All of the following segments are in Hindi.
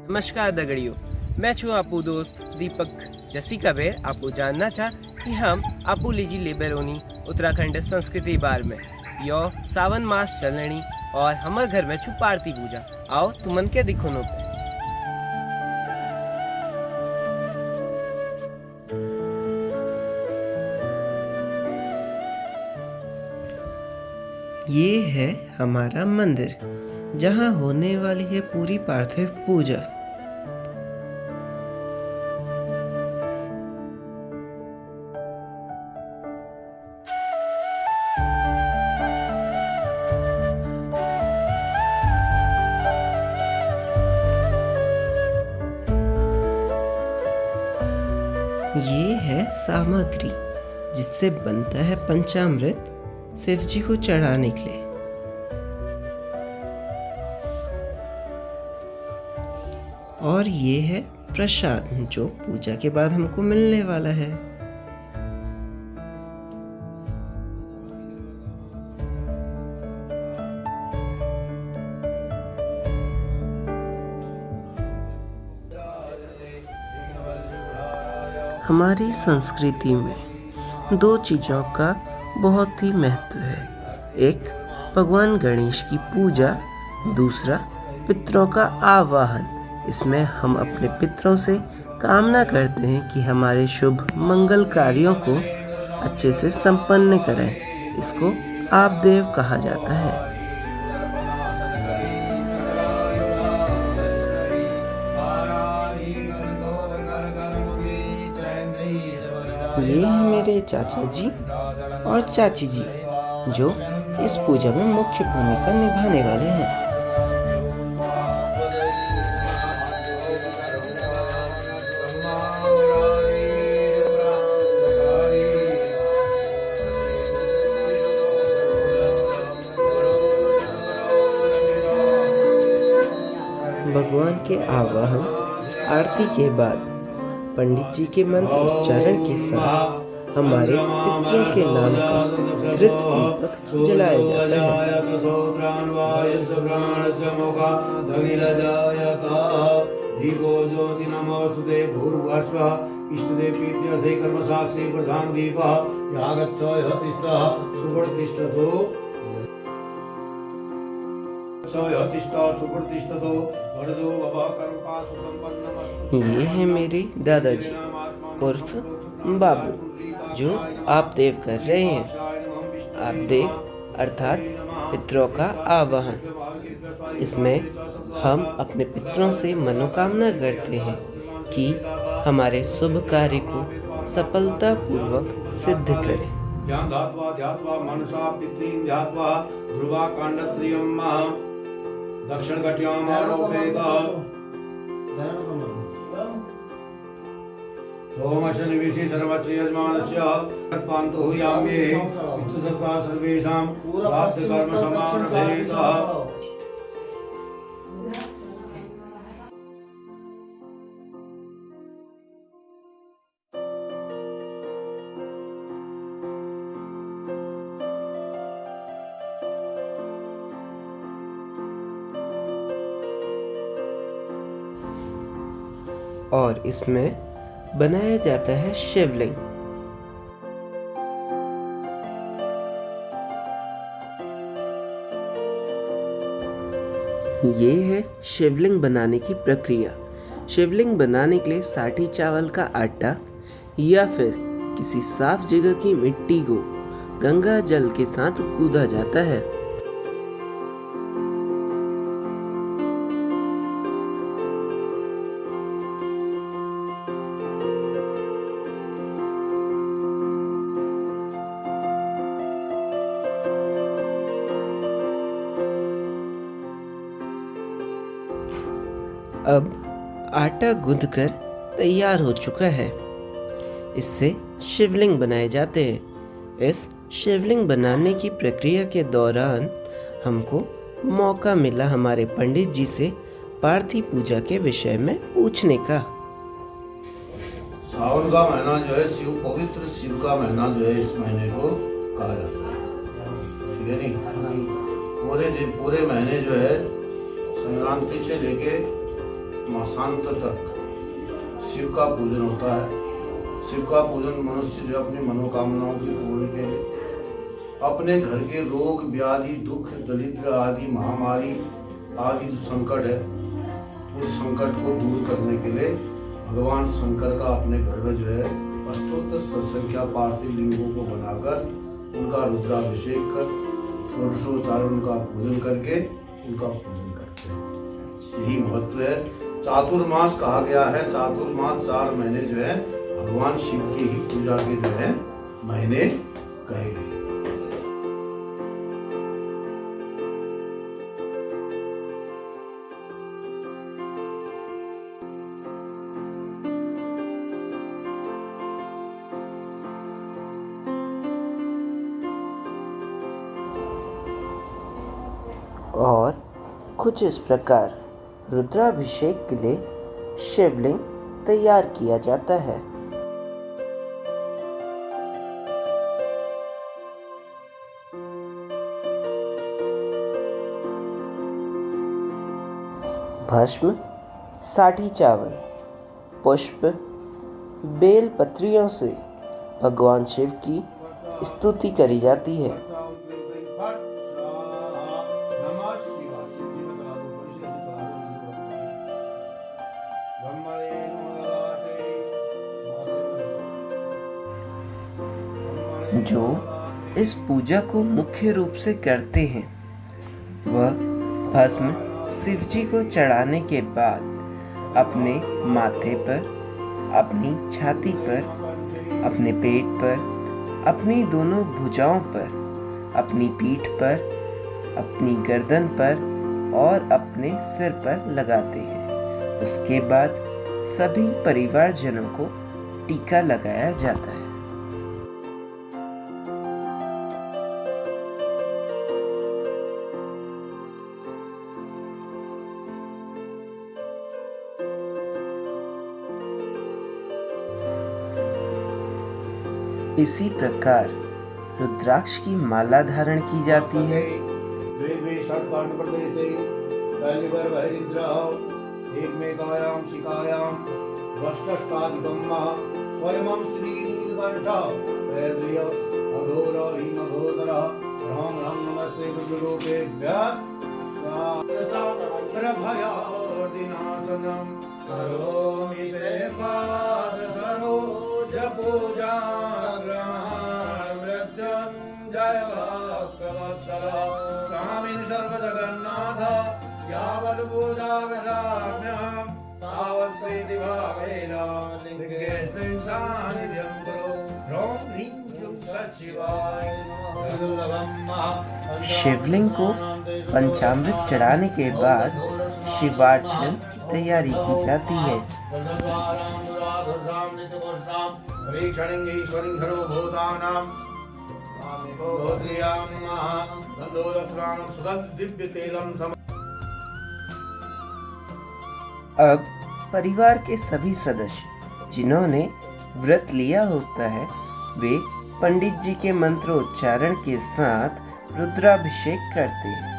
नमस्कार दगड़ियों, मैं छू आपू दोस्त दीपक जसी कबीर। आपको जानना चाह कि हम आपू लीजी लेबेरोनी उत्तराखंड संस्कृति बार में यो सावन मास चलनी और हमारे घर में छू पार्ती पूजा। आओ तुमन के दिखोनो पे। ये है हमारा मंदिर जहाँ होने वाली है पूरी पार्थिव पूजा। ये है सामग्री जिससे बनता है पंचामृत शिव जी को चढ़ाने के लिए। और ये है प्रसाद जो पूजा के बाद हमको मिलने वाला है। हमारी संस्कृति में दो चीज़ों का बहुत ही महत्व है। एक भगवान गणेश की पूजा, दूसरा पितरों का आवाहन। इसमें हम अपने पितरों से कामना करते हैं कि हमारे शुभ मंगल कार्यों को अच्छे से संपन्न करें। इसको आपदेव कहा जाता है। ये है मेरे चाचा जी और चाची जी जो इस पूजा में मुख्य भूमिका निभाने वाले हैं। भगवान के आवाहन आरती के बाद पंडित जी के मंत्र उच्चारण के साथ हमारे पितरों के नाम का घृत दीपक जलाया जाता है। ये है मेरे दादाजी उर्फ बाबू जो आपदेव कर रहे हैं। आपदेव अर्थात पितरों का आवाहन। इसमें हम अपने पितरों से मनोकामना करते हैं कि हमारे शुभ कार्य को सफलता पूर्वक सिद्ध करें। दक्षिण घट्याम आरोपेगा सोमशन विषि सर्वच यजमानस्य तत्पांतो हुयामे इतु सत्ता सर्वेषां प्राप्त कर्म समान भेदा। और इसमें बनाया जाता है शिवलिंग। ये है शिवलिंग बनाने की प्रक्रिया। शिवलिंग बनाने के लिए साठी चावल का आटा या फिर किसी साफ जगह की मिट्टी को गंगा जल के साथ गूंदा जाता है। अब आटा गूंथकर तैयार हो चुका है। इससे शिवलिंग बनाए जाते हैं। इस शिवलिंग बनाने की प्रक्रिया के दौरान हमको मौका मिला हमारे पंडित जी से पार्थिव पूजा के विषय में पूछने का। सावन का महीना जो है शिव पवित्र शिव का महीना जो है, इस महीने को कहा जाता है। ठीक है नहीं? पूरे दिन पूरे महीने जो है संक्रांति से लेके मासांत तक शिव का पूजन होता है। शिव का पूजन मनुष्य जो अपनी मनोकामनाओं की पूर्ण के लिए अपने घर के रोग व्याधि दुख दरिद्र आदि महामारी आदि जो संकट है उस संकट को दूर करने के लिए भगवान शंकर का अपने घर में जो है अष्टोत्तर संख्या पार्थिव लिंगों को बनाकर उनका रुद्राभिषेक कर षोडशोच्चारण का पूजन करके उनका पूजन करते हैं। यही महत्व है। चातुर्मास कहा गया है। चातुर्मास 4 महीने जो है भगवान शिव की ही पूजा के जो है महीने कहे गए। और कुछ इस प्रकार रुद्राभिषेक के लिए शिवलिंग तैयार किया जाता है। भस्म, साठी चावल, पुष्प, बेल पत्रियों से भगवान शिव की स्तुति करी जाती है। जो इस पूजा को मुख्य रूप से करते हैं वह भस्म शिवजी को चढ़ाने के बाद अपने माथे पर, अपनी छाती पर, अपने पेट पर, अपनी दोनों भुजाओं पर, अपनी पीठ पर, अपनी गर्दन पर और अपने सिर पर लगाते हैं। उसके बाद सभी परिवारजनों को टीका लगाया जाता है। इसी प्रकार रुद्राक्ष की माला धारण की जाती है। जय भक्तवत्सला स्वामिन् सर्वजगन्नाथ यावत् पूजा विधाम्यहं तावत् प्रीतिभावेन लिङ्गेऽस्मिन् सान्निध्यं कुरु ह्रौं ह्रीं क्लीं सच्चिवाय। शिवलिंग को पंचामृत चढ़ाने के बाद शिवार्चन की तैयारी की जाती है। अब परिवार के सभी सदस्य जिन्होंने व्रत लिया होता है वे पंडित जी के मंत्रोच्चारण के साथ रुद्राभिषेक करते हैं।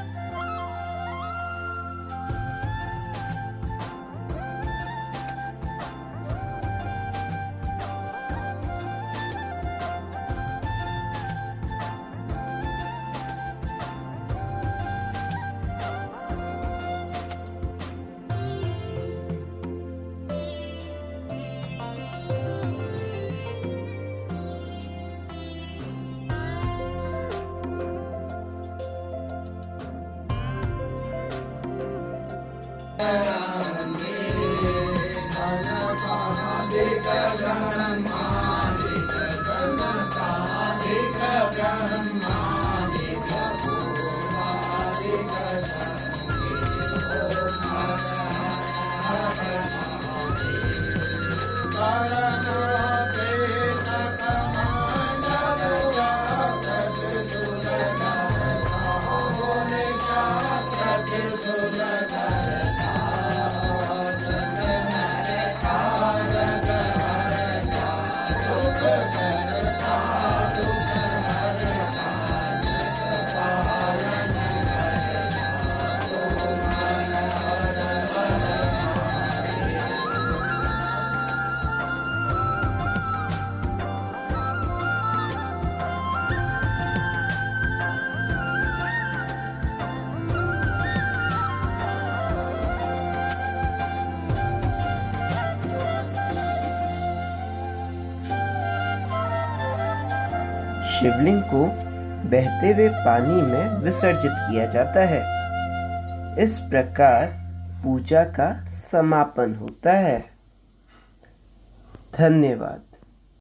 शिवलिंग को बहते हुए पानी में विसर्जित किया जाता है। इस प्रकार पूजा का समापन होता है। धन्यवाद।